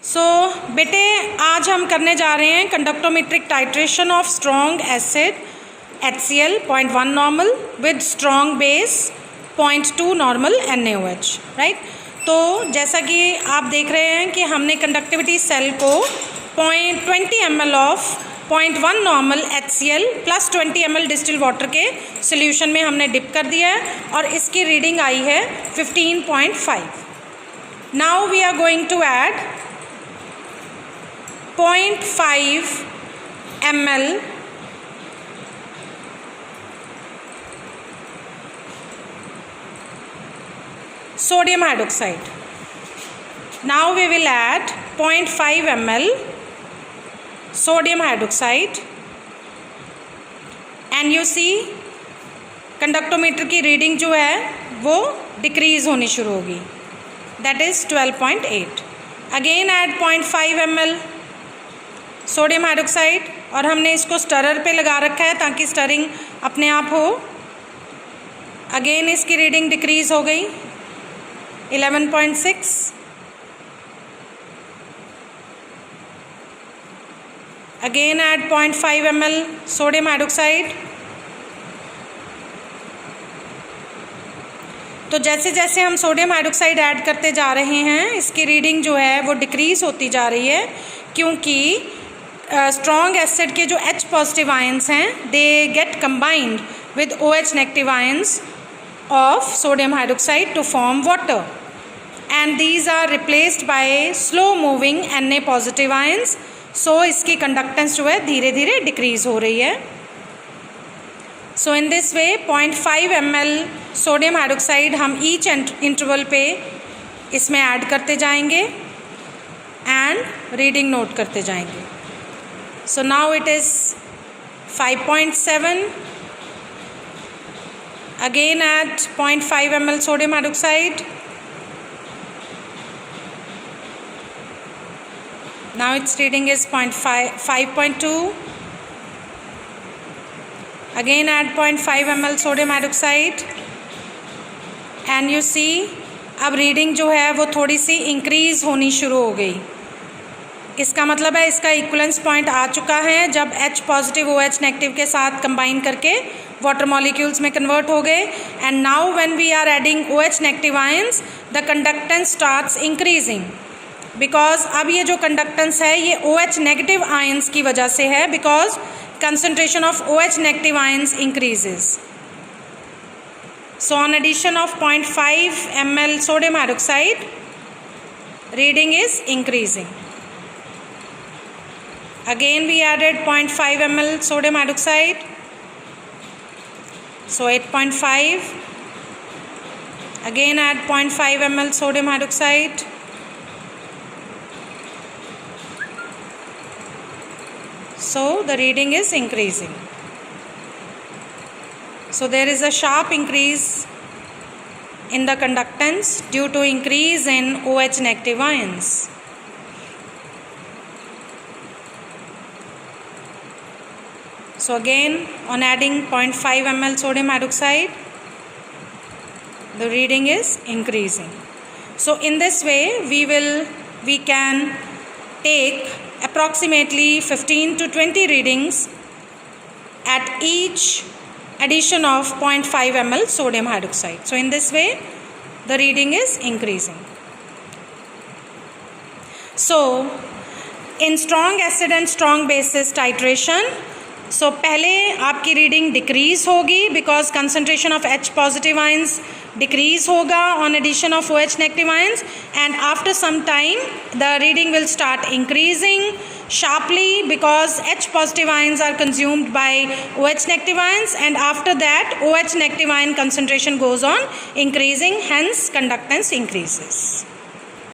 सो बेटे आज हम करने जा रहे हैं conductometric titration of strong acid HCl 0.1 normal with strong base 0.2 normal NaOH, right. तो जैसा कि आप देख रहे हैं कि हमने कंडक्टिविटी सेल को 20 ml of 0.1 normal HCl plus 20 ml distil water के सोल्यूशन में हमने डिप कर दिया है और इसकी रीडिंग आई है 15.5। Now we are going to add 0.5 ml sodium hydroxide. Now we will add 0.5 ml sodium hydroxide and you see कंडक्टोमीटर की रीडिंग जो है वो डिक्रीज होनी शुरू होगी, that is 12.8। Again add 0.5 ml sodium hydroxide और हमने इसको स्टरर पे लगा रखा है ताकि स्टरिंग अपने आप हो। अगेन इसकी रीडिंग डिक्रीज हो गई 11.6। Again add 0.5 ml sodium hydroxide. तो जैसे जैसे हम सोडियम हाइड्रोक्साइड ऐड करते जा रहे हैं इसकी रीडिंग जो है वो डिक्रीज होती जा रही है, क्योंकि स्ट्रॉन्ग एसिड के जो H पॉजिटिव आयंस हैं they get combined with OH negative ions of sodium hydroxide to form water and these are replaced by slow moving Na positive ions. So इसकी कंडक्टेंस जो है धीरे धीरे डिक्रीज हो रही है। So in this way 0.5 ml sodium hydroxide हम each interval पे इसमें ऐड करते जाएंगे एंड रीडिंग नोट करते जाएंगे। So now it is 5.7। Again add 0.5 ml sodium hydroxide. Now its reading is 5.2. Again add 0.5 ml sodium hydroxide and you see अब reading जो है वो थोड़ी सी इंक्रीज़ होनी शुरू हो गई। इसका मतलब है इसका इक्वलेंस पॉइंट आ चुका है जब H पॉजिटिव OH नेगेटिव के साथ कंबाइन करके वाटर मॉलिक्यूल्स में कन्वर्ट हो गए। And now when we are adding OH negative ions the conductance starts increasing, because अब ये जो कंडक्टेंस है ये OH नेगेटिव आयंस की वजह से है, because concentration of OH negative ions increases. So on addition of 0.5 ml sodium hydroxide, reading is increasing. Again we added 0.5 ml sodium hydroxide, so 8.5. Again add 0.5 ml sodium hydroxide. So the reading is increasing. So there is a sharp increase in the conductance due to increase in OH negative ions. So again on adding 0.5 ml sodium hydroxide, the reading is increasing. So in this way we can take approximately 15 to 20 readings at each addition of 0.5 ml sodium hydroxide. So in this way the reading is increasing. So in strong acid and strong bases titration, so पहले आपकी reading decrease होगी because concentration of H positive ions decrease होगा on addition of OH negative ions and after some time the reading will start increasing sharply because H positive ions are consumed by OH negative ions and after that OH negative ion concentration goes on increasing, hence conductance increases.